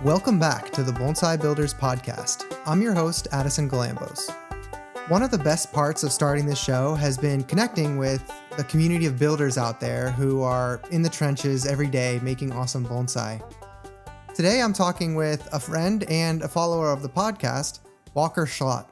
Welcome back to the Bonsai Builders Podcast. I'm your host, Addison Galambos. One of the best parts of starting this show has been connecting with the community of builders out there who are in the trenches every day making awesome bonsai. Today I'm talking with a friend and a follower of the podcast, Walker Schlott.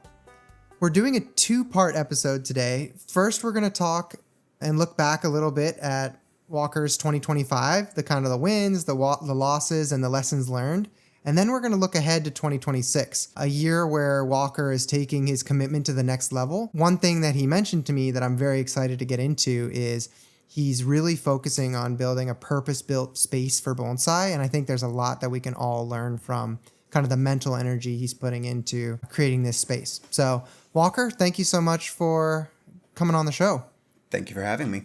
We're doing a two-part episode today. First, we're going to talk and look back a little bit at Walker's 2025, the kind of the wins, the losses, and the lessons learned. And then we're going to look ahead to 2026, a year where Walker is taking his commitment to the next level. One thing that he mentioned to me that I'm very excited to get into is he's really focusing on building a purpose-built space for bonsai. And I think there's a lot that we can all learn from kind of the mental energy he's putting into creating this space. So Walker, thank you so much for coming on the show. Thank you for having me.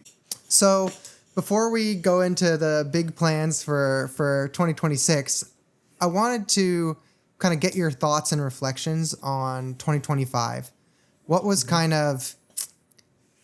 So before we go into the big plans for 2026, I wanted to kind of get your thoughts and reflections on 2025. What was kind of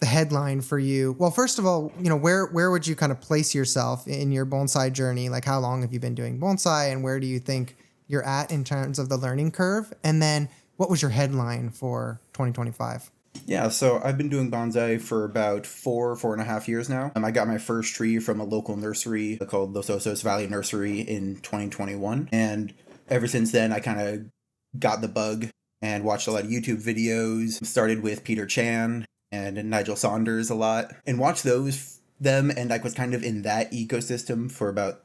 the headline for you? Well, first of all, where would you kind of place yourself in your bonsai journey? Like, how long have you been doing bonsai, and where do you think you're at in terms of the learning curve? And then what was your headline for 2025? Yeah, so I've been doing bonsai for about four and a half years now. I got my first tree from a local nursery called Los Osos Valley Nursery in 2021. And ever since then, I kind of got the bug and watched a lot of YouTube videos. Started with Peter Chan and Nigel Saunders a lot. And watched them, and I was kind of in that ecosystem for about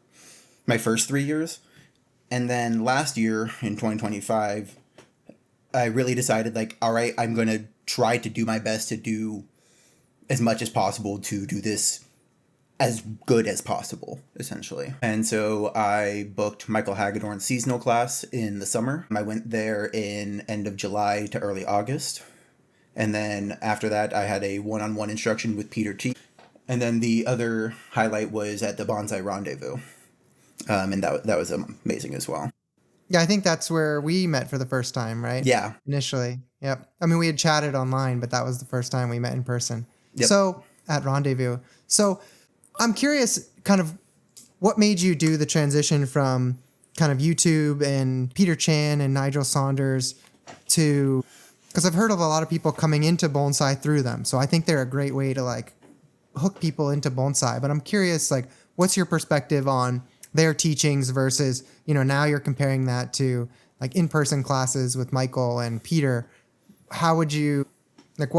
my first 3 years. And then last year, in 2025, I really decided, all right, I'm going to try to do my best to do as much as possible to do this as good as possible, essentially. And so I booked Michael Hagedorn's seasonal class in the summer. I went there in end of July to early August. And then after that, I had a one-on-one instruction with Peter T. And then the other highlight was at the Bonsai Rendezvous. And that was amazing as well. Yeah, I think that's where we met for the first time, right? Yeah. Initially. Yep. I mean, we had chatted online, but that was the first time we met in person. Yep. So at Rendezvous. So I'm curious kind of what made you do the transition from kind of YouTube and Peter Chan and Nigel Saunders to, because I've heard of a lot of people coming into bonsai through them. So I think they're a great way to hook people into bonsai. But I'm curious, what's your perspective on their teachings versus, now you're comparing that to in-person classes with Michael and Peter. How would you,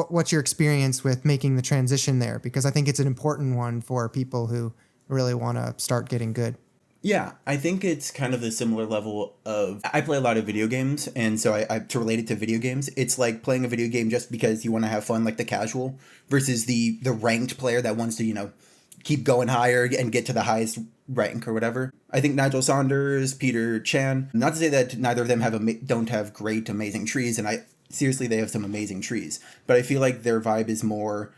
what's your experience with making the transition there? Because I think it's an important one for people who really want to start getting good. Yeah, I think it's kind of the similar level of, I play a lot of video games, and so I to relate it to video games, it's like playing a video game just because you want to have fun, like the casual, versus the ranked player that wants to, keep going higher and get to the highest rank or whatever. I think Nigel Saunders, Peter Chan, not to say that neither of them don't have great, amazing trees, and seriously, they have some amazing trees, but I feel like their vibe is more,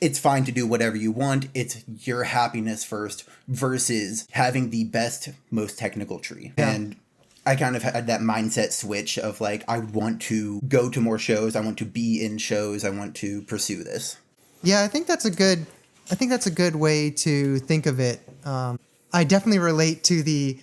it's fine to do whatever you want, it's your happiness first, versus having the best, most technical tree. Yeah. And I kind of had that mindset switch of I want to go to more shows, I want to be in shows, I want to pursue this. Yeah, I think that's a good way to think of it. I definitely relate to the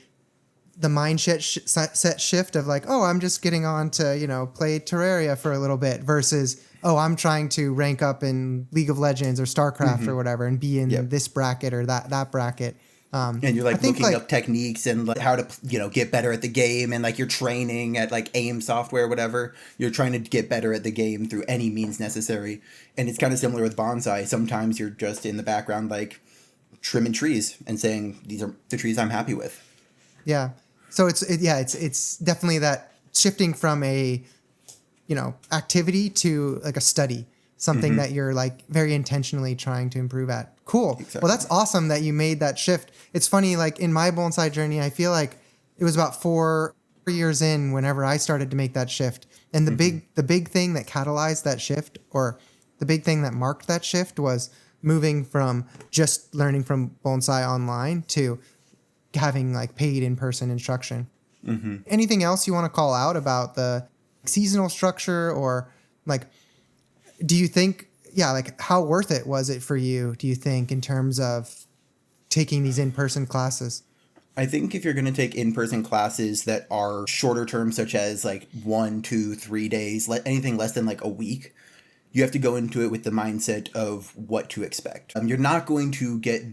mindset set shift of I'm just getting on to, play Terraria for a little bit versus, I'm trying to rank up in League of Legends or StarCraft or whatever and be in this bracket or that bracket. And you're looking up techniques and how to, get better at the game, and you're training at AIM software, whatever. You're trying to get better at the game through any means necessary. And it's kind of similar with bonsai. Sometimes you're just in the background, trimming trees and saying, these are the trees I'm happy with. Yeah. So it's definitely that shifting from a, activity to a study, something that you're very intentionally trying to improve at. Cool. Exactly. Well, that's awesome that you made that shift. It's funny, in my bonsai journey, I feel like it was about 4 years in whenever I started to make that shift. And the big thing that catalyzed that shift, or the big thing that marked that shift, was moving from just learning from bonsai online to having paid in-person instruction. Mm-hmm. Anything else you want to call out about the seasonal structure, or do you think, how worth it was it for you, do you think, in terms of taking these in-person classes? I think if you're going to take in-person classes that are shorter term, such as like 1, 2, 3 days, anything less than like a week, you have to go into it with the mindset of what to expect. You're not going to get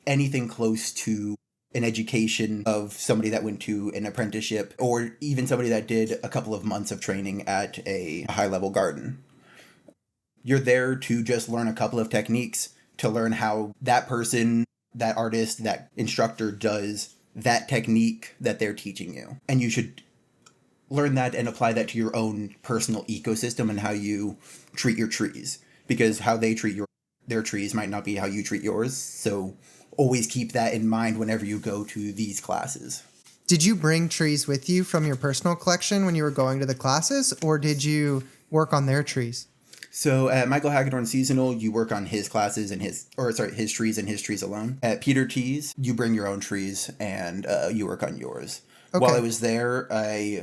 anything close to an education of somebody that went to an apprenticeship or even somebody that did a couple of months of training at a high-level garden. You're there to just learn a couple of techniques, to learn how that person, that artist, that instructor does that technique that they're teaching you. And you should learn that and apply that to your own personal ecosystem and how you treat your trees, because how they treat their trees might not be how you treat yours. So always keep that in mind whenever you go to these classes. Did you bring trees with you from your personal collection when you were going to the classes, or did you work on their trees? So at Michael Hagedorn Seasonal, you work on his classes and his trees and his trees alone. At Peter T's, you bring your own trees and you work on yours. Okay. While I was there,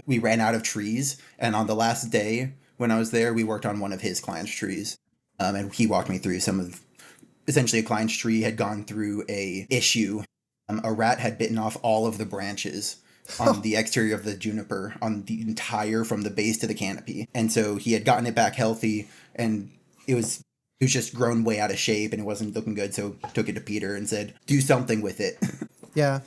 we ran out of trees, and on the last day when I was there, we worked on one of his client's trees, and he walked me through essentially a client's tree had gone through a issue. A rat had bitten off all of the branches on the exterior of the juniper, on the entire, from the base to the canopy. And so he had gotten it back healthy, and it was just grown way out of shape and it wasn't looking good. So took it to Peter and said, do something with it. Yeah.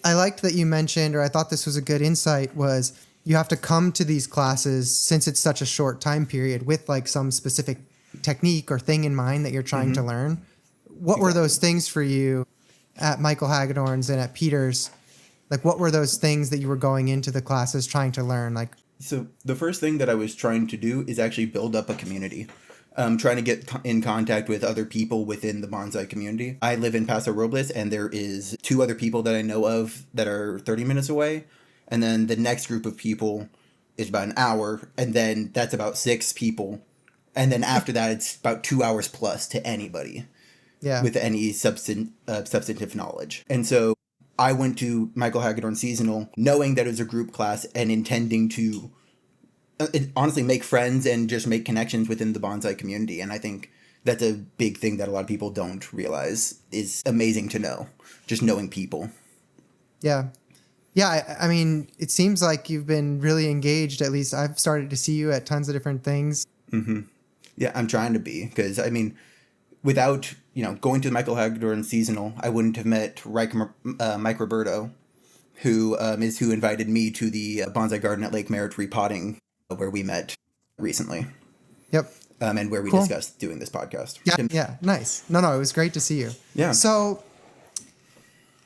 I liked that you mentioned, or I thought this was a good insight, was you have to come to these classes, since it's such a short time period, with like some specific technique or thing in mind that you're trying to learn. What were those things for you at Michael Hagedorn's and at Peter's? Like, what were those things that you were going into the classes trying to learn? Like, so the first thing that I was trying to do is actually build up a community. Trying to get in contact with other people within the bonsai community. I live in Paso Robles, and there is 2 other people that I know of that are 30 minutes away. And then the next group of people is about an hour, and then that's about 6 people. And then after that, it's about 2 hours plus to anybody with any substantive knowledge. And so I went to Michael Hagedorn Seasonal knowing that it was a group class and intending to honestly make friends and just make connections within the bonsai community. And I think that's a big thing that a lot of people don't realize is amazing to know, just knowing people. Yeah. Yeah, I mean, it seems like you've been really engaged. At least I've started to see you at tons of different things. Mm-hmm. Yeah, I'm trying to be, because, I mean, without, going to the Michael Hagedorn Seasonal, I wouldn't have met Mike Roberto, who is who invited me to the bonsai garden at Lake Merritt repotting, where we met recently. Yep. And where we discussed doing this podcast. Yeah, nice. No, it was great to see you. Yeah. So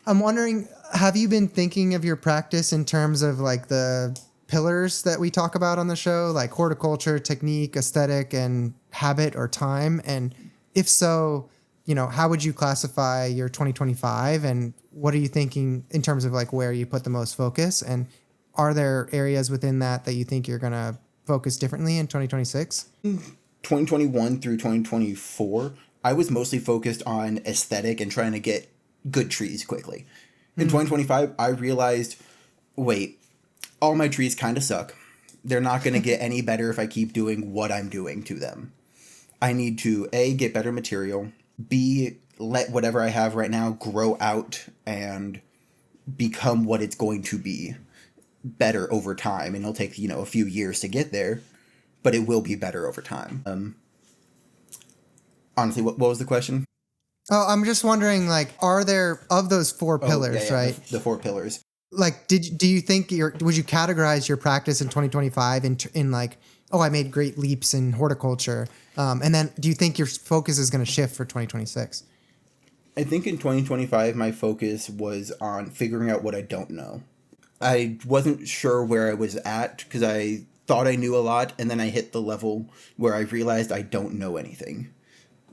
I'm wondering, have you been thinking of your practice in terms of like the pillars that we talk about on the show, like horticulture, technique, aesthetic, and habit or time? And if so, how would you classify your 2025? And what are you thinking in terms of like where you put the most focus? And are there areas within that you think you're going to focus differently in 2026? 2021 through 2024, I was mostly focused on aesthetic and trying to get good trees quickly. In 2025, I realized, wait, all my trees kind of suck. They're not going to get any better if I keep doing what I'm doing to them. I need to, A, get better material, B, let whatever I have right now grow out and become what it's going to be better over time. And it'll take, a few years to get there, but it will be better over time. Honestly, what was the question? Oh, I'm just wondering, like, are there, of those 4 pillars, right? The 4 pillars. Like, do you think would you categorize your practice in 2025 in like, oh, I made great leaps in horticulture? And then do you think your focus is going to shift for 2026? I think in 2025, my focus was on figuring out what I don't know. I wasn't sure where I was at because I thought I knew a lot, and then I hit the level where I realized I don't know anything,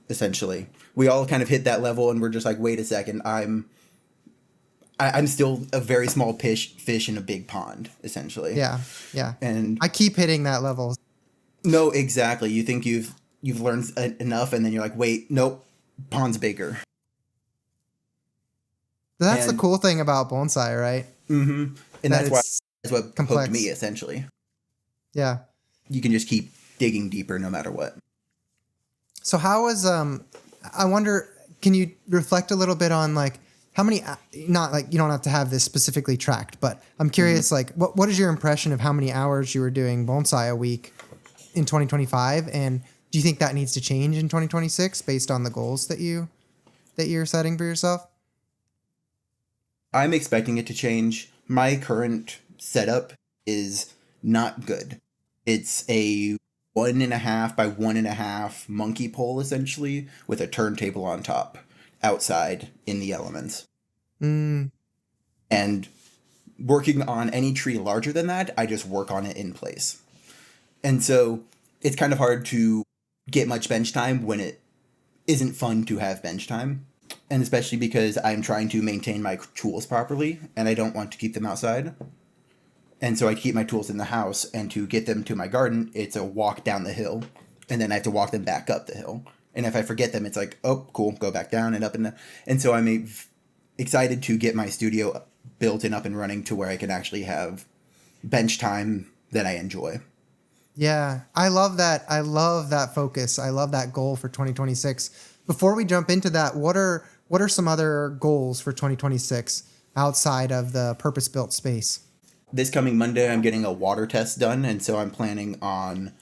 essentially. We all kind of hit that level, and we're just like, wait a second, I'm still a very small fish in a big pond, essentially. Yeah. And I keep hitting that level. No, exactly. You think you've learned enough, and then you're like, wait, nope, pond's bigger. That's the cool thing about bonsai, right? Mm-hmm. And that's what complex. Hooked me, essentially. Yeah. You can just keep digging deeper no matter what. So how was, I wonder, can you reflect a little bit on like how many, not like you don't have to have this specifically tracked, but I'm curious, like what is your impression of how many hours you were doing bonsai a week in 2025? And do you think that needs to change in 2026 based on the goals that you're setting for yourself? I'm expecting it to change. My current setup is not good. It's a 1.5 by 1.5 monkey pole, essentially, with a turntable on top, outside in the elements. Mm. And working on any tree larger than that, I just work on it in place. And so it's kind of hard to get much bench time when it isn't fun to have bench time. And especially because I'm trying to maintain my tools properly and I don't want to keep them outside. And so I keep my tools in the house, and to get them to my garden, it's a walk down the hill. And then I have to walk them back up the hill. And if I forget them, it's like, oh, cool, go back down and up. And so I'm excited to get my studio built and up and running to where I can actually have bench time that I enjoy. Yeah, I love that. I love that focus. I love that goal for 2026. Before we jump into that, what are some other goals for 2026 outside of the purpose-built space? This coming Monday, I'm getting a water test done, and so I'm planning on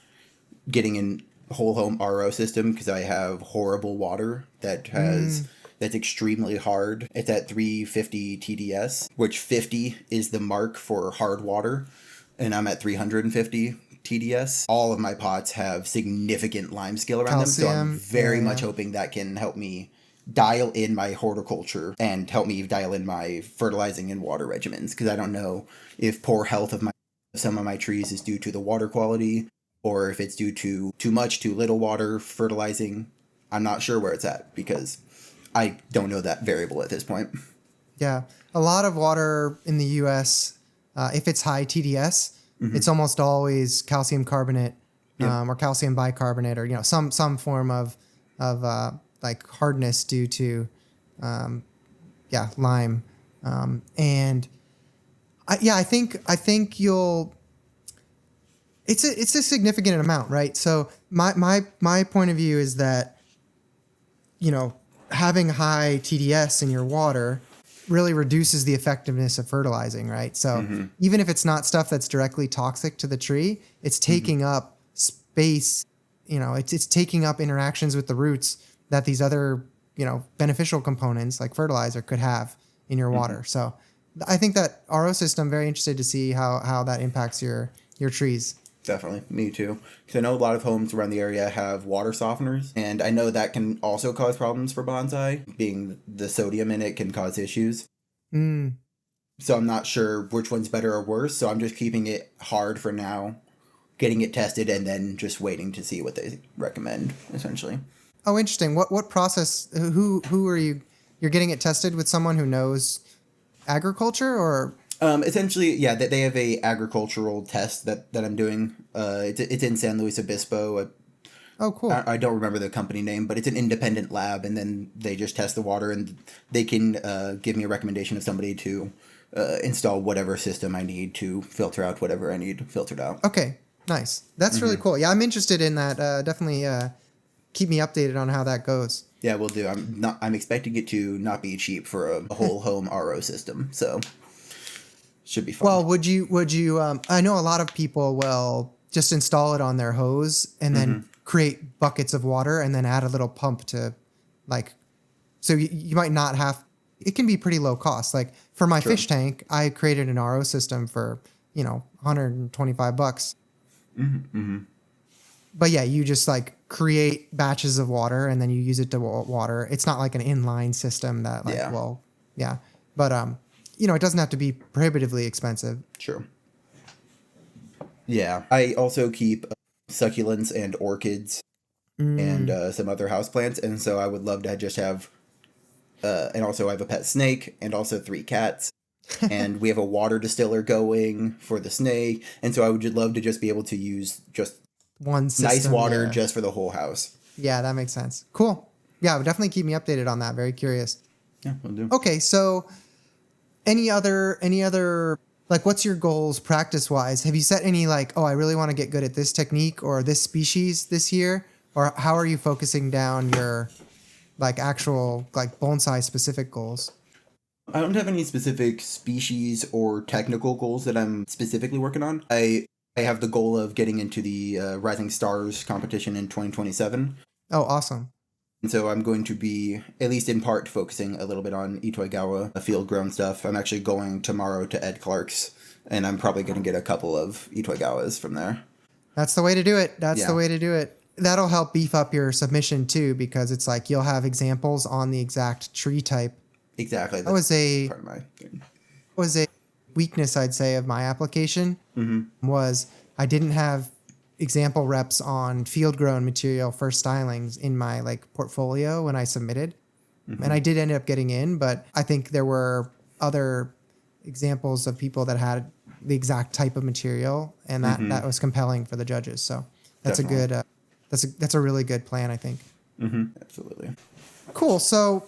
getting a whole home RO system because I have horrible water that's extremely hard. It's at 350 TDS, which 50 is the mark for hard water, and I'm at 350 TDS. All of my pots have significant lime scale around Calcium, them, so I'm very much hoping that can help me dial in my horticulture and help me dial in my fertilizing and water regimens, because I don't know if poor health of some of my trees is due to the water quality or if it's due to too much, too little water fertilizing. I'm not sure where it's at because I don't know that variable at this point. Yeah, a lot of water in the U.S., if it's high TDS, it's almost always calcium carbonate or calcium bicarbonate, or some form of like hardness due to lime. And I think you'll. It's a significant amount, right? So my point of view is that having high TDS in your water really reduces the effectiveness of fertilizing, right? So even if it's not stuff that's directly toxic to the tree, it's taking up space, it's taking up interactions with the roots that these other, beneficial components like fertilizer could have in your water. So I think that RO system, very interested to see how that impacts your trees. Definitely. Me too. Because I know a lot of homes around the area have water softeners, and I know that can also cause problems for bonsai. Being the sodium in it can cause issues. So I'm not sure which one's better or worse, so I'm just keeping it hard for now, getting it tested, and then just waiting to see what they recommend, essentially. Oh, interesting. What process, who are you? You're getting it tested with someone who knows agriculture, or? Essentially, yeah, they have a agricultural test that I'm doing. It's in San Luis Obispo. Oh, cool. I don't remember the company name, but it's an independent lab, and then they just test the water, and they can give me a recommendation of somebody to install whatever system I need to filter out whatever I need filtered out. Okay, nice. That's really cool. Yeah, I'm interested in that. Definitely keep me updated on how that goes. Yeah, we'll do. I'm expecting it to not be cheap for a whole home RO system, so should be fun. Well, would you? I know a lot of people will just install it on their hose and then create buckets of water and then add a little pump to, so you might not have. It can be pretty low cost. Like for my fish tank, I created an RO system for $125. But yeah, you just create batches of water and then you use it to water. It's not like an inline system that but it doesn't have to be prohibitively expensive. True. Yeah, I also keep succulents and orchids and some other houseplants, and so I would love to just have, and also I have a pet snake and also 3 cats, and we have a water distiller going for the snake, and so I would just love to just be able to use just one system, nice water just for the whole house. Yeah, that makes sense. Cool. Yeah, definitely keep me updated on that. Very curious. Yeah, we'll do. Okay, so any other what's your goals practice wise? Have you set any I really want to get good at this technique or this species this year? Or how are you focusing down your actual bonsai specific goals? I don't have any specific species or technical goals that I'm specifically working on. I have the goal of getting into the Rising Stars competition in 2027. Oh, awesome. And so I'm going to be, at least in part, focusing a little bit on Itoigawa, field-grown stuff. I'm actually going tomorrow to Ed Clark's, and I'm probably going to get a couple of Itoigawas from there. That's the way to do it. That's the way to do it. That'll help beef up your submission too, because it's like you'll have examples on the exact tree type. Exactly. That was a part of my thing. Was a weakness, I'd say, of my application. Was I didn't have example reps on field grown material for stylings in my like portfolio when I submitted. And I did end up getting in, but I think there were other examples of people that had the exact type of material, and that was compelling for the judges. So that's Definitely. A good that's a really good plan, I think. Absolutely. Cool. So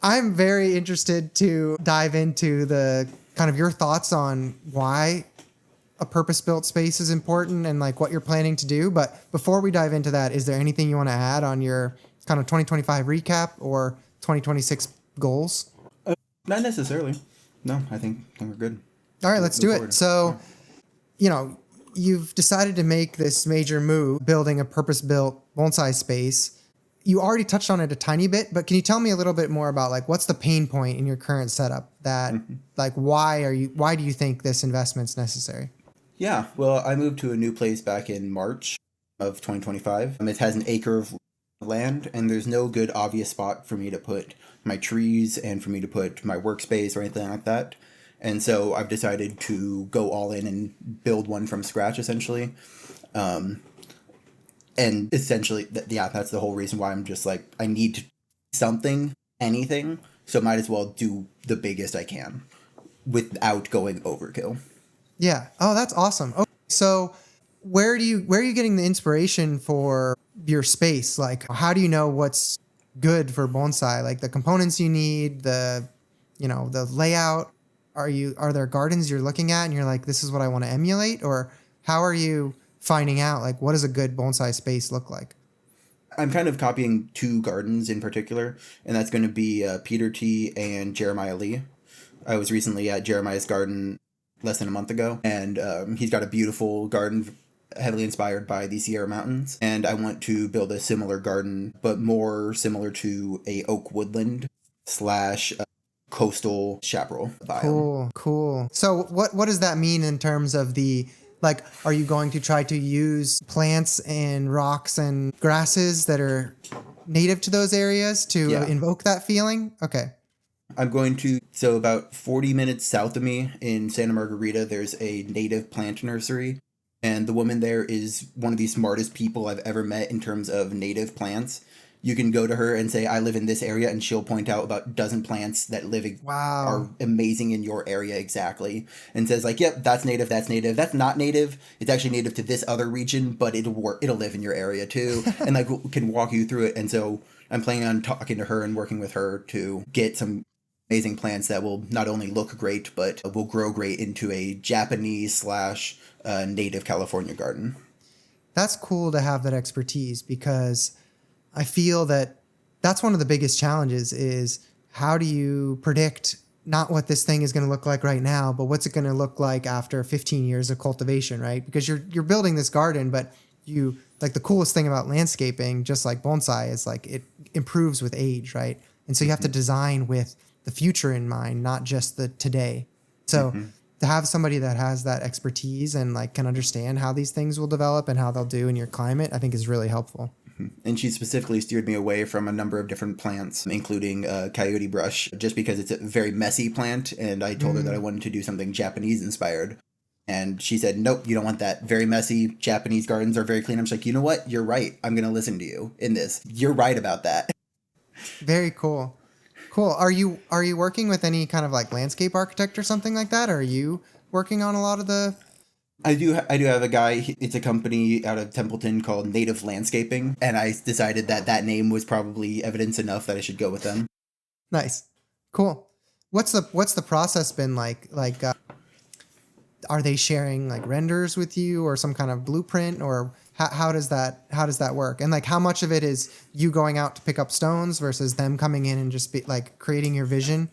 I'm very interested to dive into the kind of your thoughts on why a purpose-built space is important and like what you're planning to do. But before we dive into that, is there anything you want to add on your kind of 2025 recap or 2026 goals? Not necessarily. No, I think we're good. All right, let's do it. So, you've decided to make this major move, building a purpose-built bonsai space. You already touched on it a tiny bit, but can you tell me a little bit more about like what's the pain point in your current setup that like why do you think this investment's necessary? Yeah, well, I moved to a new place back in March of 2025. It has an acre of land, and there's no good obvious spot for me to put my trees and for me to put my workspace or anything like that. And so I've decided to go all in and build one from scratch, essentially. And essentially, that's the whole reason why I'm just like, I need to something, anything, so might as well do the biggest I can without going overkill. Yeah. Oh, that's awesome. Okay. So where are you getting the inspiration for your space? Like, how do you know what's good for bonsai? Like the components you need, the layout. Are there gardens you're looking at and you're like, this is what I want to emulate? Or how are you finding out like what does a good bonsai space look like? I'm kind of copying two gardens in particular, and that's going to be Peter T. and Jeremiah Lee. I was recently at Jeremiah's garden less than a month ago, and he's got a beautiful garden heavily inspired by the Sierra Mountains, and I want to build a similar garden, but more similar to a oak woodland / coastal chaparral biome. Cool. So what does that mean in terms of like, are you going to try to use plants and rocks and grasses that are native to those areas to invoke that feeling? Okay. I'm going to, so about 40 minutes south of me in Santa Margarita, there's a native plant nursery. And the woman there is one of the smartest people I've ever met in terms of native plants. You can go to her and say, I live in this area, and she'll point out about a dozen plants that are amazing in your area exactly. And says like, yep, that's native. That's not native. It's actually native to this other region, but it'll live in your area too. And like can walk you through it. And so I'm planning on talking to her and working with her to get some amazing plants that will not only look great, but will grow great into a Japanese / native California garden. That's cool to have that expertise, because I feel that that's one of the biggest challenges is how do you predict not what this thing is going to look like right now, but what's it going to look like after 15 years of cultivation, right? Because you're building this garden, but you like the coolest thing about landscaping, just like bonsai, is like it improves with age, right? And so you have to design with the future in mind, not just the today. So to have somebody that has that expertise and like can understand how these things will develop and how they'll do in your climate, I think is really helpful. And she specifically steered me away from a number of different plants, including coyote brush, just because it's a very messy plant. And I told her that I wanted to do something Japanese inspired. And she said, nope, you don't want that. Very messy. Japanese gardens are very clean. I'm just like, you know what? You're right. I'm going to listen to you in this. You're right about that. Very cool. Cool. Are you working with any kind of like landscape architect or something like that? Or are you working on a lot of the... I do have a guy. It's a company out of Templeton called Native Landscaping, and I decided that name was probably evidence enough that I should go with them. Nice, cool. What's the process been like? Like, are they sharing like renders with you or some kind of blueprint, or how does that work? And like, how much of it is you going out to pick up stones versus them coming in and just be like creating your vision?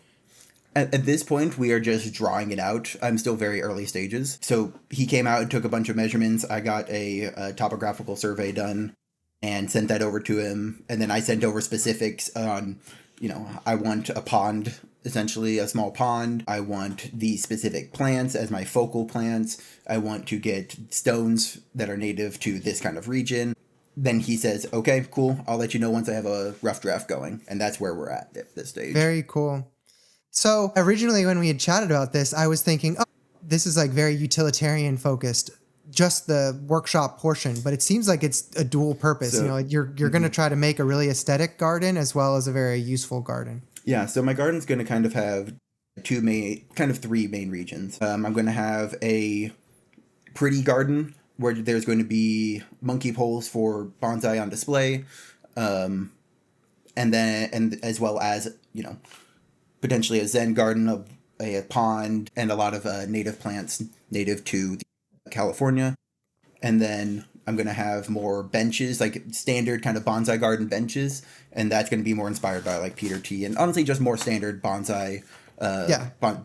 At this point, we are just drawing it out. I'm still very early stages. So he came out and took a bunch of measurements. I got a topographical survey done and sent that over to him. And then I sent over specifics on, I want a pond, essentially a small pond. I want these specific plants as my focal plants. I want to get stones that are native to this kind of region. Then he says, okay, cool. I'll let you know once I have a rough draft going. And that's where we're at this stage. Very cool. So originally when we had chatted about this, I was thinking, oh, this is like very utilitarian focused, just the workshop portion, but it seems like it's a dual purpose. So, you're going to try to make a really aesthetic garden as well as a very useful garden. Yeah. So my garden's going to kind of have three main regions. I'm going to have a pretty garden where there's going to be monkey poles for bonsai on display. And as well as, potentially a Zen garden, a pond, and a lot of native plants native to California. And then I'm going to have more benches, like standard kind of bonsai garden benches. And that's going to be more inspired by like Peter T. And honestly, just more standard bonsai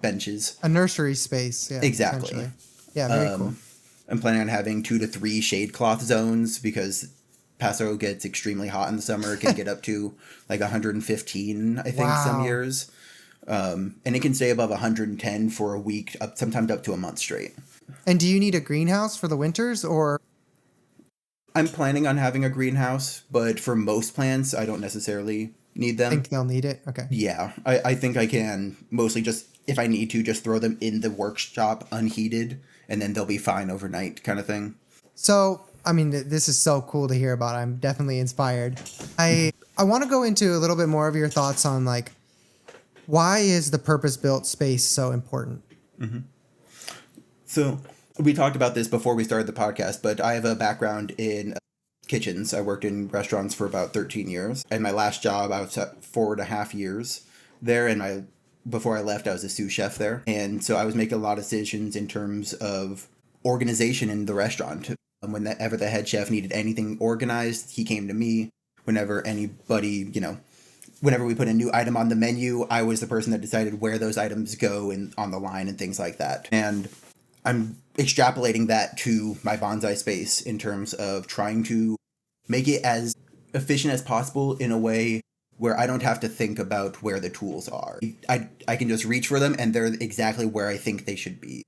benches. A nursery space. Yeah, exactly. Yeah, very cool. I'm planning on having 2 to 3 shade cloth zones because Paso gets extremely hot in the summer. It can get up to like 115, I think, some years. And it can stay above 110 for a week, sometimes up to a month straight. And do you need a greenhouse for the winters, or? I'm planning on having a greenhouse, but for most plants, I don't necessarily need them. I think they'll need it? Okay. Yeah, I think I can mostly just, if I need to, just throw them in the workshop unheated, and then they'll be fine overnight kind of thing. So, I mean, this is so cool to hear about. I'm definitely inspired. I want to go into a little bit more of your thoughts on like, why is the purpose-built space so important? Mm-hmm. So we talked about this before we started the podcast, but I have a background in kitchens. I worked in restaurants for about 13 years. And my last job, I was at 4.5 years there. And before I left, I was a sous chef there. And so I was making a lot of decisions in terms of organization in the restaurant. Whenever the head chef needed anything organized, he came to me. Whenever anybody, whenever we put a new item on the menu, I was the person that decided where those items go and on the line and things like that. And I'm extrapolating that to my bonsai space in terms of trying to make it as efficient as possible in a way where I don't have to think about where the tools are. I can just reach for them and they're exactly where I think they should be.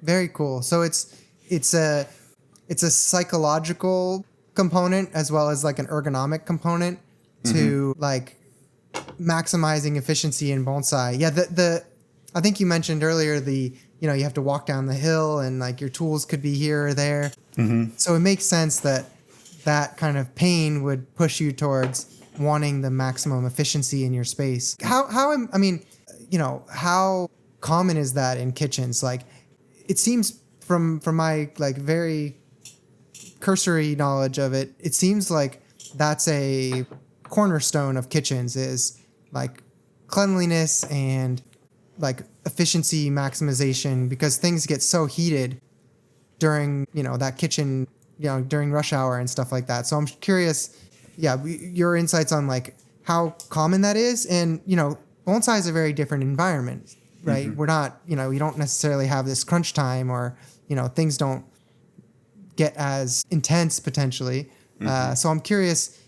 Very cool. So it's a psychological component as well as like an ergonomic component to like maximizing efficiency in bonsai. Yeah, I think you mentioned earlier you have to walk down the hill and like your tools could be here or there. Mm-hmm. So it makes sense that kind of pain would push you towards wanting the maximum efficiency in your space. How common is that in kitchens? Like, it seems from my like very cursory knowledge of it, it seems like that's a cornerstone of kitchens is like cleanliness and like efficiency maximization, because things get so heated during, that kitchen, during rush hour and stuff like that. So I'm curious, your insights on like how common that is. And, bonsai is a very different environment, right? Mm-hmm. We're not, we don't necessarily have this crunch time or, things don't get as intense potentially. Mm-hmm. So I'm curious,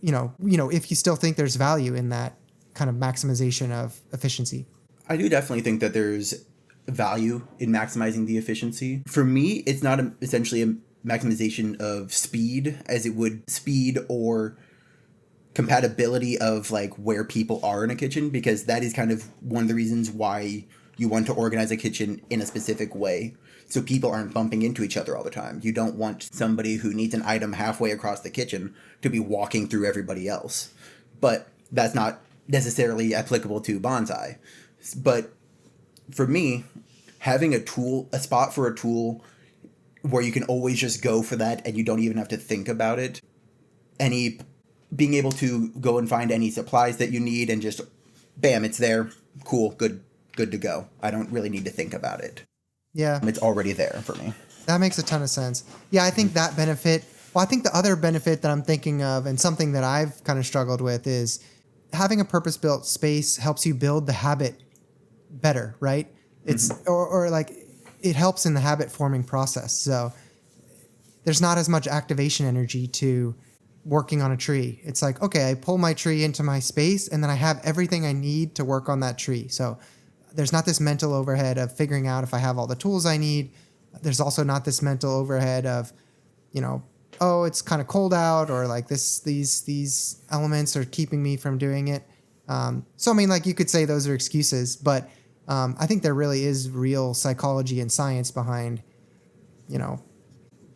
if you still think there's value in that kind of maximization of efficiency. I do definitely think that there's value in maximizing the efficiency. For me, it's not essentially a maximization of speed as it would speed or compatibility of like where people are in a kitchen, because that is kind of one of the reasons why you want to organize a kitchen in a specific way. So people aren't bumping into each other all the time. You don't want somebody who needs an item halfway across the kitchen to be walking through everybody else. But that's not necessarily applicable to bonsai. But for me, having a spot for a tool where you can always just go for that and you don't even have to think about it, being able to go and find any supplies that you need and just, bam, it's there, cool, good to go. I don't really need to think about it. Yeah. It's already there for me. That makes a ton of sense. Yeah, I think that benefit, I think the other benefit that I'm thinking of and something that I've kind of struggled with is having a purpose-built space helps you build the habit better, right? It's or like it helps in the habit forming process. So there's not as much activation energy to working on a tree. It's like, okay, I pull my tree into my space and then I have everything I need to work on that tree. So there's not this mental overhead of figuring out if I have all the tools I need. There's also not this mental overhead of, oh, it's kind of cold out, or like these elements are keeping me from doing it. So I mean, like, you could say those are excuses, but I think there really is real psychology and science behind,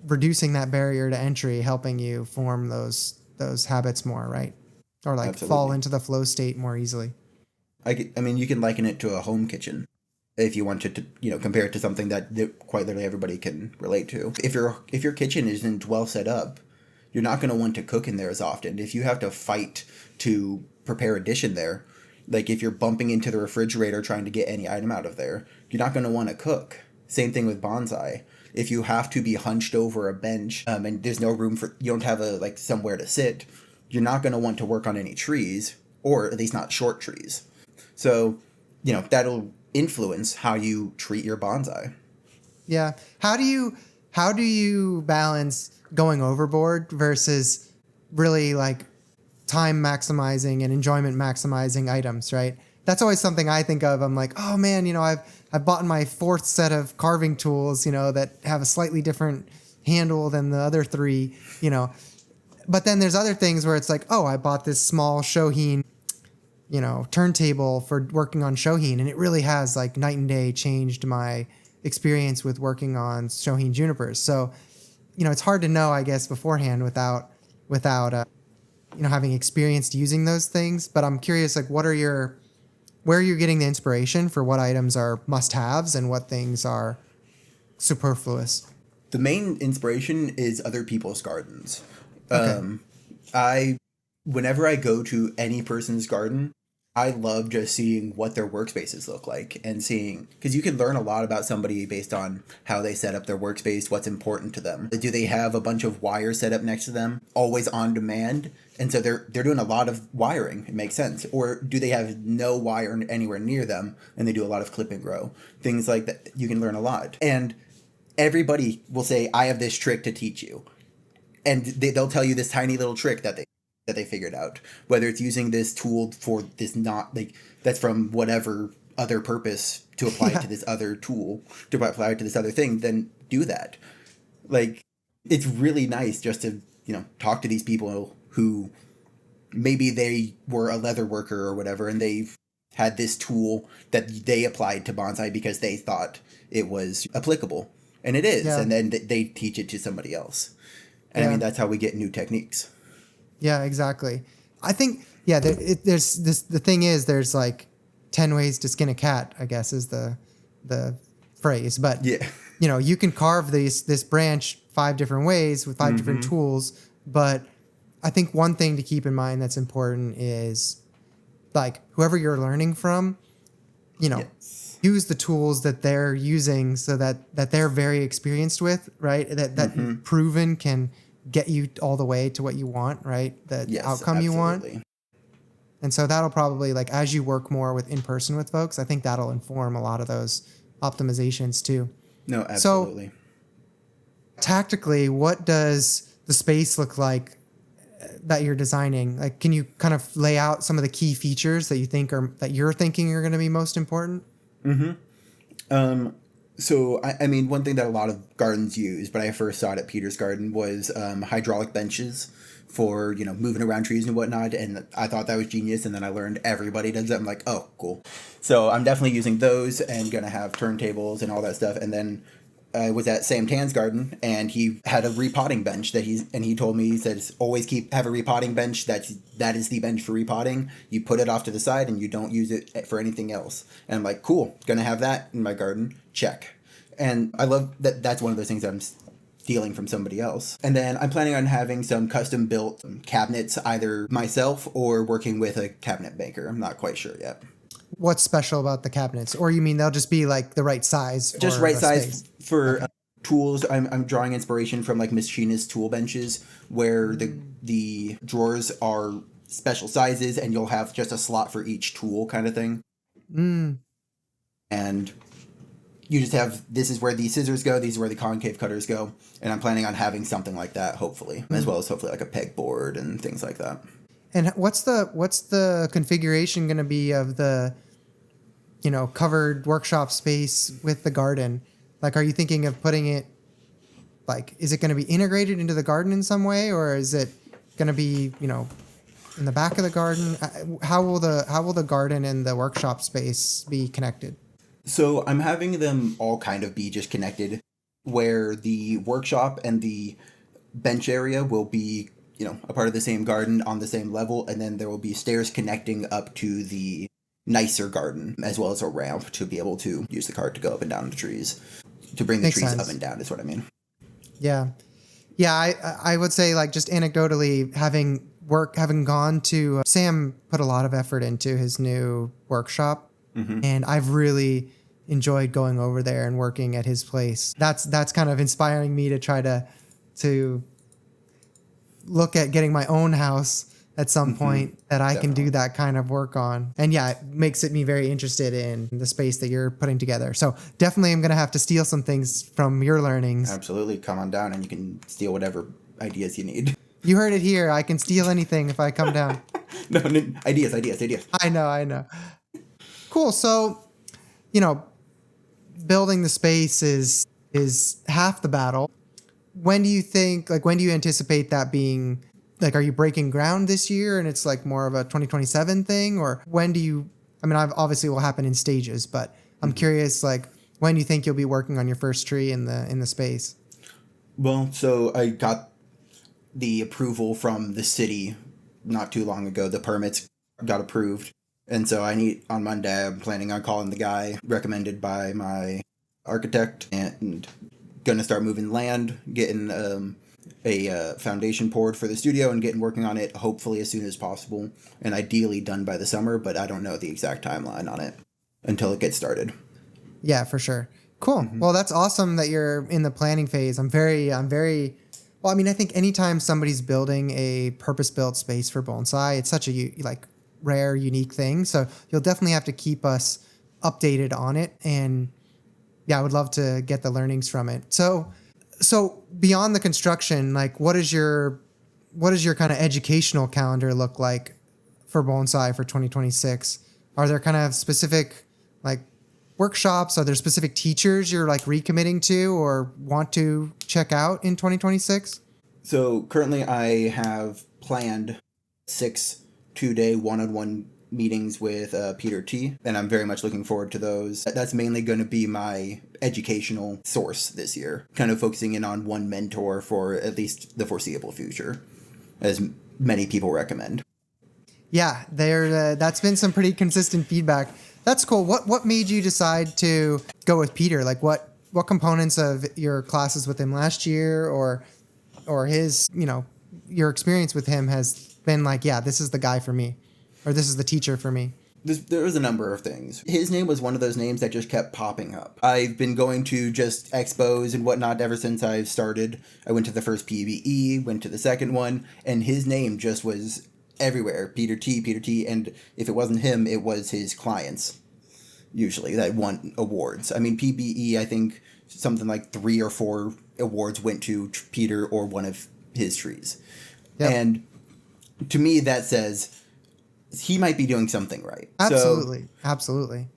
reducing that barrier to entry, helping you form those habits more, right? Or like fall into the flow state more easily. I mean, you can liken it to a home kitchen if you wanted to, compare it to something that quite literally everybody can relate to. If your kitchen isn't well set up, you're not going to want to cook in there as often. If you have to fight to prepare a dish in there, like if you're bumping into the refrigerator trying to get any item out of there, you're not going to want to cook. Same thing with bonsai. If you have to be hunched over a bench and there's no room you don't have somewhere to sit, you're not going to want to work on any trees, or at least not short trees. So, that'll influence how you treat your bonsai. Yeah. How do you balance going overboard versus really like time maximizing and enjoyment maximizing items, right? That's always something I think of. I'm like, oh man, I've bought my fourth set of carving tools, that have a slightly different handle than the other three, But then there's other things where it's like, oh, I bought this small Shohin, turntable for working on Shohin, and it really has like night and day changed my experience with working on Shohin junipers. So, it's hard to know, I guess, beforehand without having experienced using those things. But I'm curious, like, where are you getting the inspiration for what items are must-haves and what things are superfluous? The main inspiration is other people's gardens. Okay. Whenever I go to any person's garden, I love just seeing what their workspaces look like and because you can learn a lot about somebody based on how they set up their workspace, what's important to them. Do they have a bunch of wires set up next to them, always on demand? And so they're doing a lot of wiring. It makes sense. Or do they have no wire anywhere near them and they do a lot of clip and grow? Things like that. You can learn a lot. And everybody will say, I have this trick to teach you. And they'll tell you this tiny little trick that they figured out, whether it's using this tool for this, not like that's from whatever other purpose to apply it to this other tool, to apply it to this other thing, then do that. Like, it's really nice just to, talk to these people who maybe they were a leather worker or whatever, and they've had this tool that they applied to bonsai because they thought it was applicable, and it is. Yeah. And then they teach it to somebody else. And I mean, that's how we get new techniques. Yeah, exactly. I think, there's this, the thing is, there's like 10 ways to skin a cat, I guess is the phrase. But, you can carve this branch 5 different ways with 5 different tools. But I think one thing to keep in mind that's important is, like, whoever you're learning from, use the tools that they're using so that they're very experienced with, right? That proven can get you all the way to what you want, right? The outcome absolutely. You want. And so that'll probably, like, as you work more in person with folks, I think that'll inform a lot of those optimizations too. No, absolutely. So tactically, what does the space look like that you're designing? Like, can you kind of lay out some of the key features that you're thinking are going to be most important? So, I mean, one thing that a lot of gardens use, but I first saw it at Peter's garden, was hydraulic benches for, moving around trees and whatnot. And I thought that was genius. And then I learned everybody does it. I'm like, oh, cool. So I'm definitely using those and going to have turntables and all that stuff. And then I was at Sam Tan's garden, and he had a repotting bench he told me, he says, always have a repotting bench. That is the bench for repotting. You put it off to the side and you don't use it for anything else. And I'm like, cool, gonna have that in my garden. Check. And I love that. That's one of those things that I'm stealing from somebody else. And then I'm planning on having some custom built cabinets, either myself or working with a cabinet maker. I'm not quite sure yet. What's special about the cabinets? Or you mean they'll just be like the right size? Just right size for tools. I'm drawing inspiration from like machinist tool benches where the drawers are special sizes and you'll have just a slot for each tool kind of thing. and you just have, this is where the scissors go, these are where the concave cutters go, and I'm planning on having something like that, hopefully, as well as hopefully like a pegboard and things like that. And what's the configuration going to be of the, covered workshop space with the garden? Like, are you thinking of putting it, like, is it going to be integrated into the garden in some way, or is it going to be, in the back of the garden? How will the garden and the workshop space be connected? So I'm having them all kind of be just connected, where the workshop and the bench area will be, a part of the same garden on the same level, and then there will be stairs connecting up to the nicer garden, as well as a ramp to be able to use the cart to go up and down the trees, to bring the Makes trees sense. up and down is what I mean. Yeah. I would say, like, just anecdotally, having gone to Sam put a lot of effort into his new workshop, and I've really enjoyed going over there and working at his place. That's kind of inspiring me to try to look at getting my own house at some point that I can do that kind of work on. And yeah, it makes me very interested in the space that you're putting together. So definitely I'm going to have to steal some things from your learnings. Absolutely. Come on down and you can steal whatever ideas you need. You heard it here. I can steal anything if I come down. No, ideas. I know. Cool. So, building the space is half the battle. When do you anticipate that being, like, are you breaking ground this year and it's like more of a 2027 thing, or I've obviously it will happen in stages, but I'm curious, like, when do you think you'll be working on your first tree in the space? Well, so I got the approval from the city not too long ago. The permits got approved. And so on Monday, I'm planning on calling the guy recommended by my architect and going to start moving land, getting a foundation poured for the studio and getting working on it hopefully as soon as possible, and ideally done by the summer, but I don't know the exact timeline on it until it gets started. Yeah, for sure. Cool. Well, that's awesome that you're in the planning phase. I'm very, well, I think anytime somebody's building a purpose-built space for bonsai, it's such a rare, unique thing. So you'll definitely have to keep us updated on it. And yeah, I would love to get the learnings from it. So beyond the construction, like, what does your kind of educational calendar look like for bonsai for 2026? Are there kind of specific, like, workshops? Are there specific teachers you're, like, recommitting to or want to check out in 2026? So currently I have planned 6 2-day one-on-one meetings with Peter T, and I'm very much looking forward to those. That's mainly going to be my educational source this year, kind of focusing in on one mentor for at least the foreseeable future, as many people recommend. Yeah, that's been some pretty consistent feedback. That's cool. What made you decide to go with Peter? Like, what components of your classes with him last year or his, your experience with him has been like, yeah, this is the guy for me, or this is the teacher for me? There was a number of things. His name was one of those names that just kept popping up. I've been going to just expos and whatnot ever since I started. I went to the first PBE, went to the second one, and his name just was everywhere. Peter T, and if it wasn't him, it was his clients, usually, that won awards. PBE, I think something like 3 or 4 awards went to Peter or one of his trees. Yep. And to me, that says he might be doing something right. Absolutely. So Absolutely.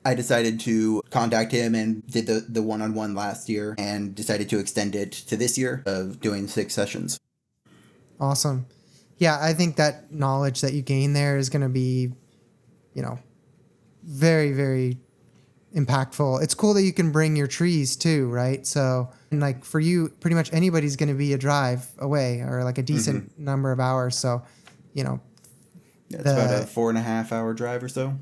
I decided to contact him and did the one-on-one last year and decided to extend it to this year of doing 6 sessions. Awesome. Yeah, I think that knowledge that you gain there is going to be, very, very impactful. It's cool that you can bring your trees too, right? So, and like, for you, pretty much anybody's going to be a drive away or like a decent number of hours. So, Yeah, it's about a 4.5 hour drive or so.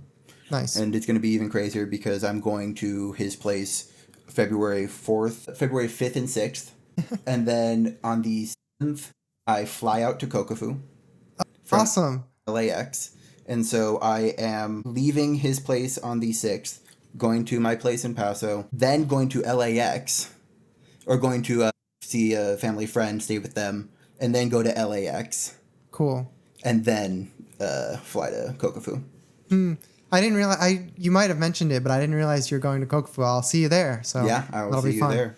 Nice. And it's going to be even crazier because I'm going to his place February 5th and 6th. And then on the 7th, I fly out to Kokofu. Awesome. LAX. And so I am leaving his place on the 6th, going to my place in Paso, then going to LAX, or going to see a family friend, stay with them, and then go to LAX. Cool. And then fly to Kokofu. I didn't realize you might have mentioned it, but I didn't realize you're going to Kokufu. I'll see you there. So Yeah, I will that'll see be you fun. there.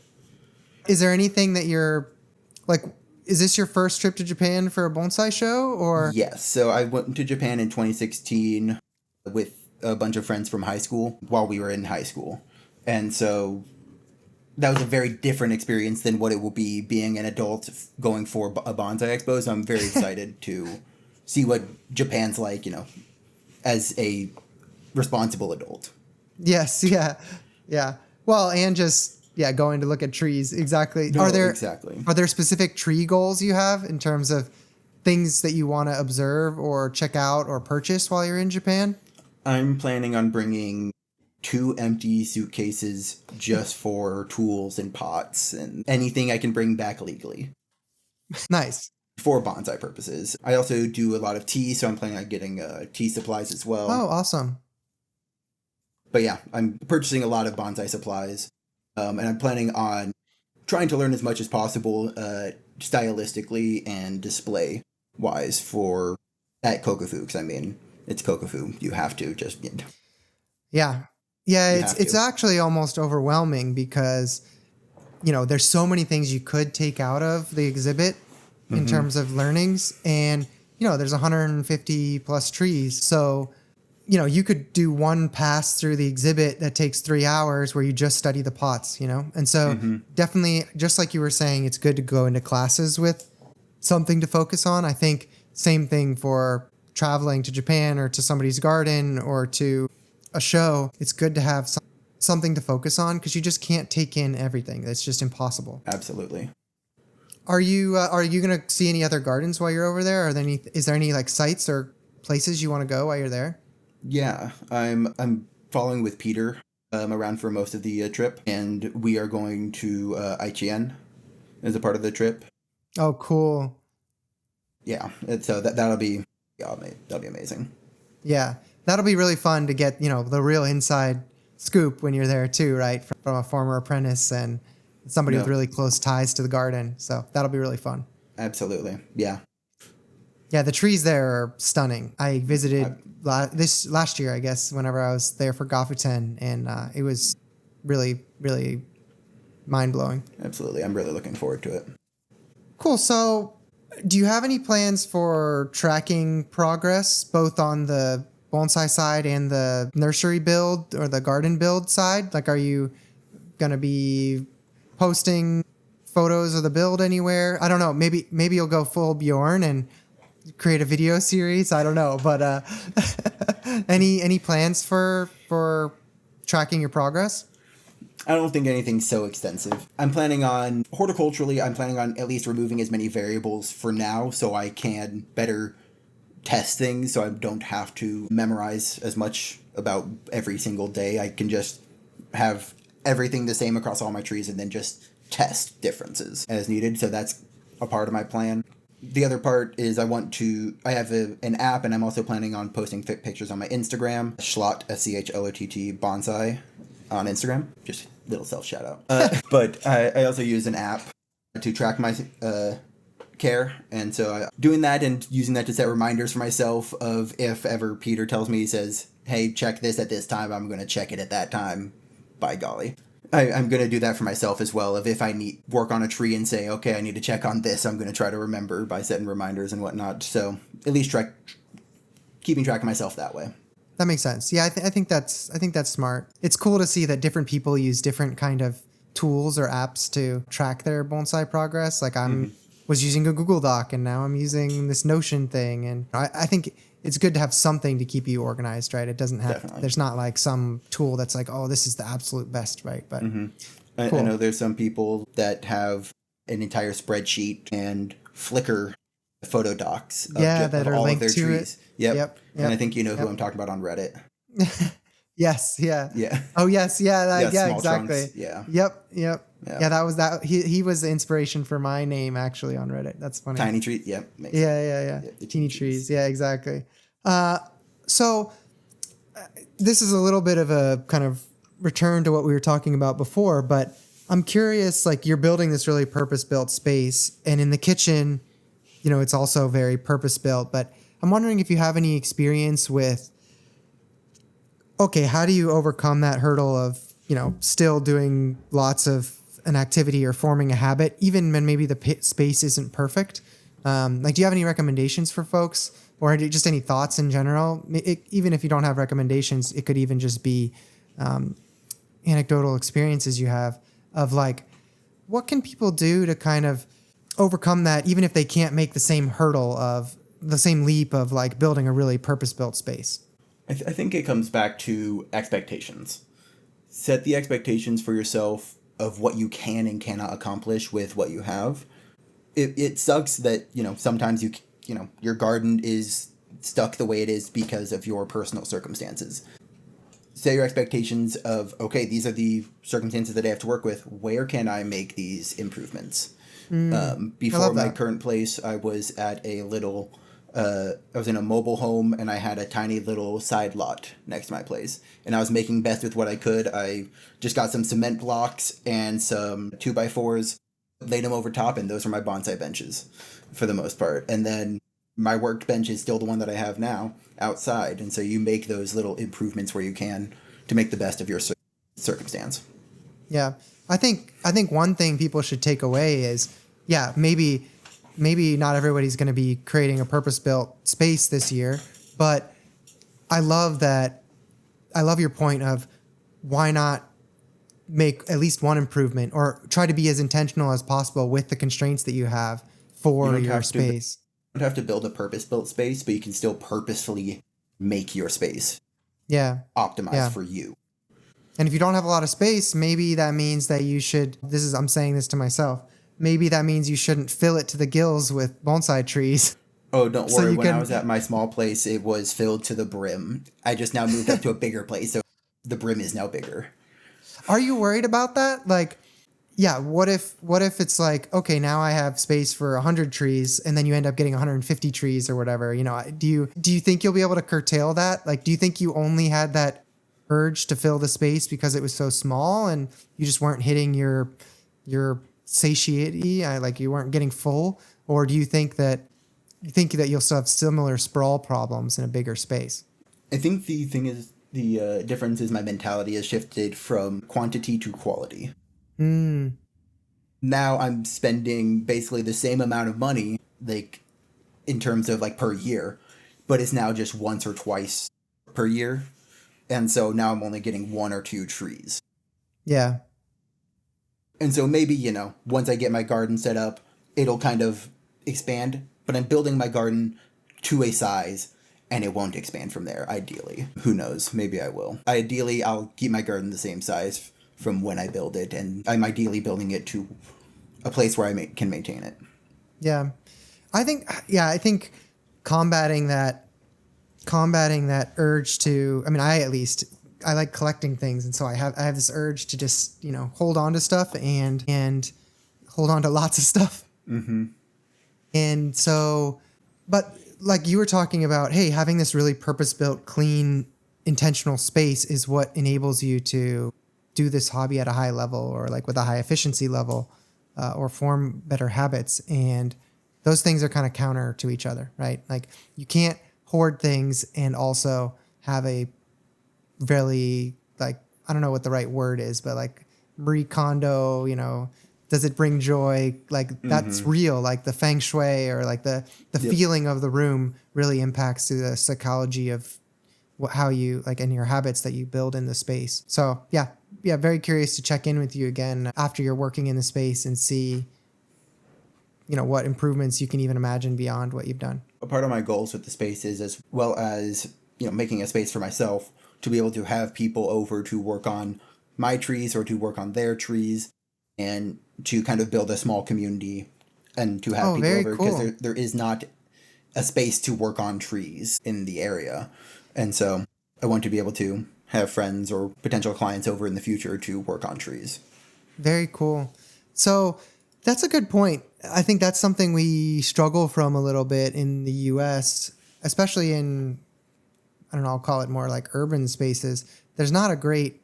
Is there anything that you're like? Is this your first trip to Japan for a bonsai show, or? Yes. So I went to Japan in 2016 with a bunch of friends from high school while we were in high school. And so that was a very different experience than what it will be being an adult going for a bonsai expo. So I'm very excited to see what Japan's like, as a responsible adult. Yes. Yeah. Yeah. Well, and just going to look at trees. Exactly. No, Are there specific tree goals you have in terms of things that you want to observe or check out or purchase while you're in Japan? I'm planning on bringing 2 empty suitcases just for tools and pots and anything I can bring back legally. Nice. For bonsai purposes. I also do a lot of tea, so I'm planning on getting tea supplies as well. Oh, awesome. But yeah, I'm purchasing a lot of bonsai supplies, and I'm planning on trying to learn as much as possible stylistically and display-wise at Kokufu, because I mean, it's Kokufu. You have to just... Yeah. Yeah, it's actually almost overwhelming because, there's so many things you could take out of the exhibit in terms of learnings. And, there's 150 plus trees. So, you could do one pass through the exhibit that takes 3 hours where you just study the pots, And so definitely, just like you were saying, it's good to go into classes with something to focus on. I think same thing for traveling to Japan or to somebody's garden or to a show. It's good to have something to focus on because you just can't take in everything. It's just impossible. Absolutely. Are you going to see any other gardens while you're over there? Is there any like sites or places you want to go while you're there? Yeah, I'm following with Peter around for most of the trip, and we are going to Aichien as a part of the trip. Oh, cool. Yeah, that'll be amazing. Yeah, that'll be really fun to get the real inside scoop when you're there too, right? From a former apprentice and somebody with really close ties to the garden. So that'll be really fun. Absolutely, yeah. Yeah, the trees there are stunning. I visited this last year, I guess, whenever I was there for Gafuten, and it was really, really mind-blowing. Absolutely. I'm really looking forward to it. Cool. So do you have any plans for tracking progress, both on the bonsai side and the nursery build or the garden build side? Like, are you going to be posting photos of the build anywhere? I don't know. Maybe you'll go full Bjorn and create a video series. I don't know, but any plans for tracking your progress? I don't think anything's so extensive. Horticulturally, I'm planning on at least removing as many variables for now so I can better test things, so I don't have to memorize as much about every single day. I can just have everything the same across all my trees and then just test differences as needed. So that's a part of my plan. The other part is I have an app, and I'm also planning on posting pictures on my Instagram, Schlott, Schlott, Bonsai on Instagram. Just a little self shout out. But I also use an app to track my care. And so doing that and using that to set reminders for myself of if ever Peter tells me, he says, hey, check this at this time, I'm going to check it at that time. By golly. I'm going to do that for myself as well. If I need work on a tree and say, okay, I need to check on this, I'm going to try to remember by setting reminders and whatnot. So at least keeping track of myself that way. That makes sense. Yeah, I think that's smart. It's cool to see that different people use different kind of tools or apps to track their bonsai progress. Like was using a Google Doc, and now I'm using this Notion thing. And I think it's good to have something to keep you organized, right? It doesn't have, Definitely. There's not like some tool that's like, oh, this is the absolute best, right? But cool. I know there's some people that have an entire spreadsheet and Flickr photo docs of, that are all linked of their to trees. It. Yep. And I think you know who I'm talking about on Reddit. Yes. Yeah. Yeah. Oh, yes. Yeah. Yeah. Exactly. Trunks. Yeah. Yep. Yeah. That was that. He was the inspiration for my name actually on Reddit. That's funny. Tiny tree. Yep. Yeah. Teeny trees. Yeah. Exactly. So this is a little bit of a kind of return to what we were talking about before, but I'm curious, like you're building this really purpose-built space, and in the kitchen, it's also very purpose-built, but I'm wondering if you have any experience with okay, how do you overcome that hurdle of, still doing lots of an activity or forming a habit, even when maybe the space isn't perfect? Like, do you have any recommendations for folks, or just any thoughts in general? Even if you don't have recommendations, it could even just be anecdotal experiences you have of like, what can people do to kind of overcome that, even if they can't make the same hurdle of the same leap of like building a really purpose-built space? I think it comes back to expectations. Set the expectations for yourself of what you can and cannot accomplish with what you have. It sucks that, sometimes your garden is stuck the way it is because of your personal circumstances. Set your expectations of, okay, these are the circumstances that I have to work with. Where can I make these improvements? Before my current place, I was at I was in a mobile home, and I had a tiny little side lot next to my place. And I was making best with what I could. I just got some cement blocks and some 2x4s, laid them over top, and those are my bonsai benches for the most part. And then my workbench is still the one that I have now outside. And so you make those little improvements where you can to make the best of your circumstance. Yeah. I think one thing people should take away is, maybe not everybody's going to be creating a purpose-built space this year, but I love your point of why not make at least one improvement, or try to be as intentional as possible with the constraints that you have for your space. You don't have to build a purpose-built space, but you can still purposefully make your space optimized for you. And if you don't have a lot of space, maybe that means that you should, I'm saying this to myself, maybe that means you shouldn't fill it to the gills with bonsai trees. Oh, don't worry. When I was at my small place, it was filled to the brim. I just now moved up to a bigger place, so the brim is now bigger. Are you worried about that? Like, what if it's like, okay, now I have space for 100 trees, and then you end up getting 150 trees or whatever, do you think you'll be able to curtail that? Like, do you think you only had that urge to fill the space because it was so small and you just weren't hitting your satiety, like you weren't getting full? Or do you think that you'll still have similar sprawl problems in a bigger space? I think the thing is, the difference is my mentality has shifted from quantity to quality. Now I'm spending basically the same amount of money, like in terms of like per year, but it's now just once or twice per year. And so now I'm only getting 1 or 2 trees. Yeah. And so maybe, once I get my garden set up, it'll kind of expand. But I'm building my garden to a size, and it won't expand from there, ideally. Who knows? Maybe I will. Ideally, I'll keep my garden the same size from when I build it. And I'm ideally building it to a place where I can maintain it. Yeah. I think combating that urge to, I like collecting things, and so I have this urge to just, hold on to stuff and hold on to lots of stuff. Mm-hmm. And so, but like you were talking about, hey, having this really purpose-built, clean, intentional space is what enables you to do this hobby at a high level, or like with a high efficiency level, or form better habits. And those things are kind of counter to each other, right? Like you can't hoard things and also have a really, like, I don't know what the right word is, but like Marie Kondo, does it bring joy? Like that's real, like the feng shui, or like the feeling of the room really impacts the psychology of how you like, and your habits that you build in the space. So yeah, very curious to check in with you again after you're working in the space and see, what improvements you can even imagine beyond what you've done. A part of my goals with the space is, as well as, making a space for myself to be able to have people over to work on my trees or to work on their trees, and to kind of build a small community and to have people over, because there is not a space to work on trees in the area. And so I want to be able to have friends or potential clients over in the future to work on trees. Very cool. So that's a good point. I think that's something we struggle from a little bit in the US, especially in, I don't know, I'll call it more like urban spaces. There's not a great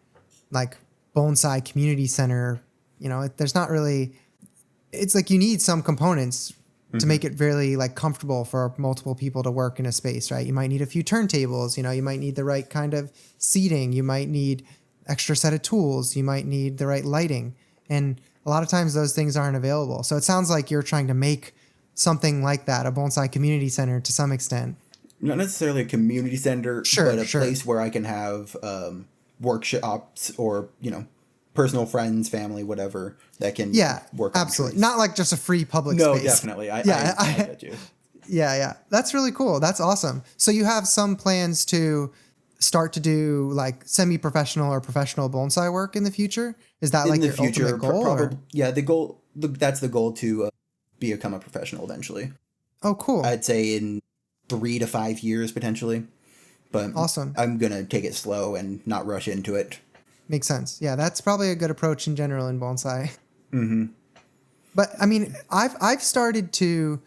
like bonsai community center. There's not really, it's like you need some components to make it really like comfortable for multiple people to work in a space, right? You might need a few turntables, you might need the right kind of seating, you might need extra set of tools, you might need the right lighting. And a lot of times those things aren't available. So it sounds like you're trying to make something like that, a bonsai community center to some extent. Not necessarily a community center, but a place where I can have workshops or, personal friends, family, whatever that can work on absolutely. trees. Not like just a free public space. No, definitely. I get you. Yeah. That's really cool. That's awesome. So you have some plans to start to do like semi-professional or professional bonsai work in the future? Is that like your ultimate goal? Yeah, that's the goal to become a professional eventually. Oh, cool. I'd say in 3 to 5 years potentially. But awesome. I'm going to take it slow and not rush into it. Makes sense. Yeah, that's probably a good approach in general in bonsai. Mm-hmm. But I mean, I've started to,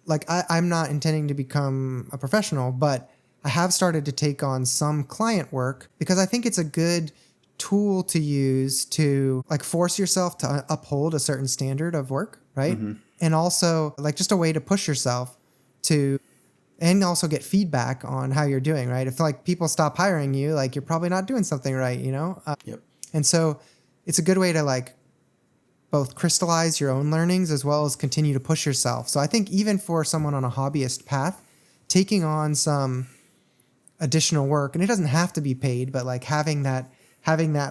like, I'm not intending to become a professional, but I have started to take on some client work because I think it's a good tool to use to like force yourself to uphold a certain standard of work, right? Mm-hmm. And also like just a way to push yourself to, and also get feedback on how you're doing, right? If like people stop hiring you, like you're probably not doing something right, Yep. And so it's a good way to like both crystallize your own learnings as well as continue to push yourself. So I think even for someone on a hobbyist path, taking on some additional work, and it doesn't have to be paid, but like having that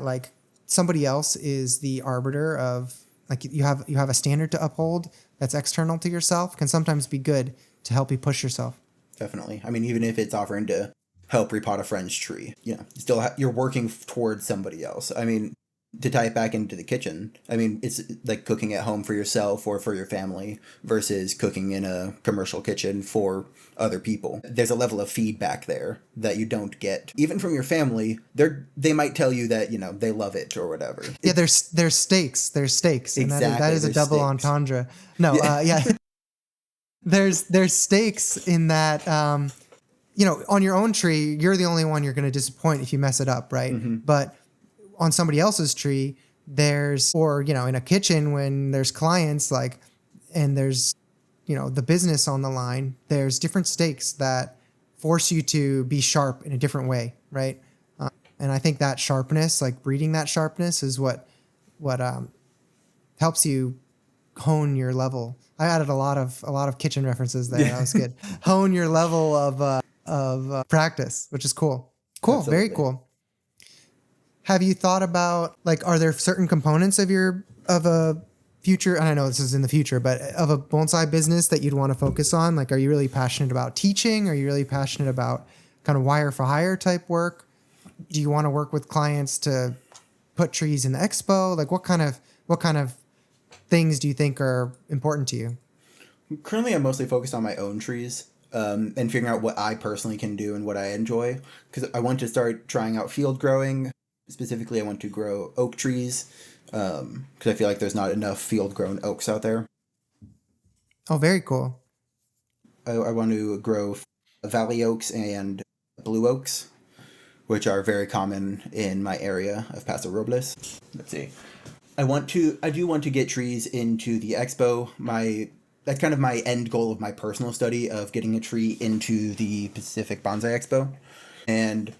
like somebody else is the arbiter of like you have a standard to uphold that's external to yourself can sometimes be good to help you push yourself. Definitely. I mean, even if it's offering to help repot a friend's tree, still you're working towards somebody else. I mean, to tie it back into the kitchen, I mean, it's like cooking at home for yourself or for your family versus cooking in a commercial kitchen for other people. There's a level of feedback there that you don't get. Even from your family, they might tell you that, they love it or whatever. Yeah, there's stakes. There's stakes. Exactly. And that is a double entendre. No, yeah. There's stakes in that, on your own tree, you're the only one you're going to disappoint if you mess it up, right? Mm-hmm. But on somebody else's tree, in a kitchen when there's clients and there's, the business on the line, there's different stakes that force you to be sharp in a different way, right? And I think that sharpness, like breeding that sharpness is what helps you hone your level. I added a lot of kitchen references there. That was good. Hone your level of practice, which is cool. Cool. Absolutely. Very cool. Have you thought about are there certain components of a future, and I know this is in the future, but of a bonsai business that you'd want to focus on? Like, are you really passionate about teaching? Are you really passionate about kind of wire for hire type work? Do you want to work with clients to put trees in the expo? Like, what kind of things do you think are important to you? Currently, I'm mostly focused on my own trees and figuring out what I personally can do and what I enjoy. Because I want to start trying out field growing. Specifically, I want to grow oak trees because I feel like there's not enough field-grown oaks out there. Oh, very cool. I want to grow valley oaks and blue oaks, which are very common in my area of Paso Robles. Let's see. I do want to get trees into the expo. That's kind of my end goal of my personal study of getting a tree into the Pacific Bonsai Expo. And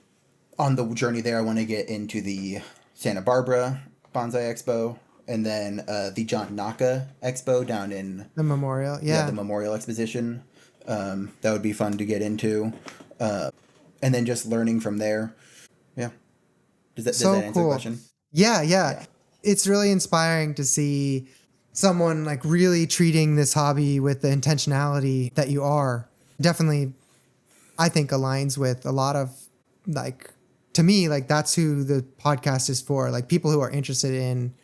on the journey there, I want to get into the Santa Barbara Bonsai Expo and then the John Naka Expo down in... The Memorial, yeah. The Memorial Exposition. That would be fun to get into. And then just learning from there. Yeah. Does that answer the question? Yeah. It's really inspiring to see someone really treating this hobby with the intentionality that you are. Definitely, I think aligns with a lot of to me, that's who the podcast is for. People who are interested in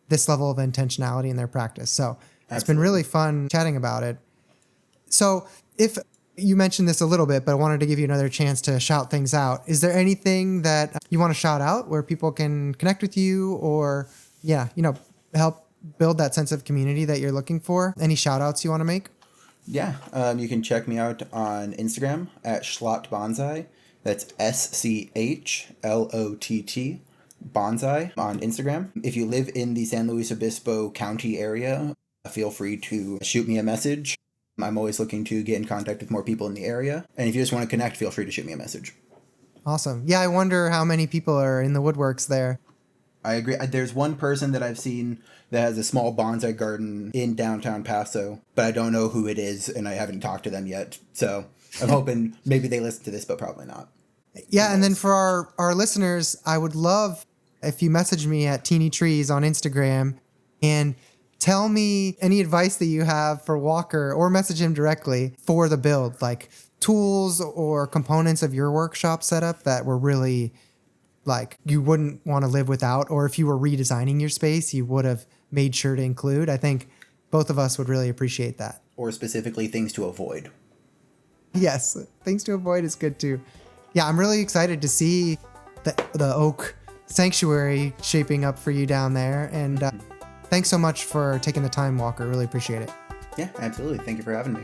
this level of intentionality in their practice. So It's been really fun chatting about it. So if you mentioned this a little bit, but I wanted to give you another chance to shout things out. Is there anything that you want to shout out where people can connect with you or, help build that sense of community that you're looking for? Any shout outs you want to make? Yeah. You can check me out on Instagram at Schlott Bonsai. That's SCHLOTT Bonsai on Instagram. If you live in the San Luis Obispo County area, feel free to shoot me a message. I'm always looking to get in contact with more people in the area. And if you just want to connect, feel free to shoot me a message. Awesome. Yeah, I wonder how many people are in the woodworks there. I agree. There's one person that I've seen that has a small bonsai garden in downtown Paso, but I don't know who it is, and I haven't talked to them yet. So I'm hoping maybe they listen to this, but probably not. Yeah, and then for our listeners, I would love if you message me at Teeny Trees on Instagram and tell me any advice that you have for Walker, or message him directly for the build, like tools or components of your workshop setup that were really like you wouldn't want to live without, or if you were redesigning your space, you would have made sure to include. I think both of us would really appreciate that. Or specifically things to avoid. Yes, things to avoid is good too. Yeah, I'm really excited to see the oak sanctuary shaping up for you down there. And thanks so much for taking the time, Walker. Really appreciate it. Yeah, absolutely. Thank you for having me.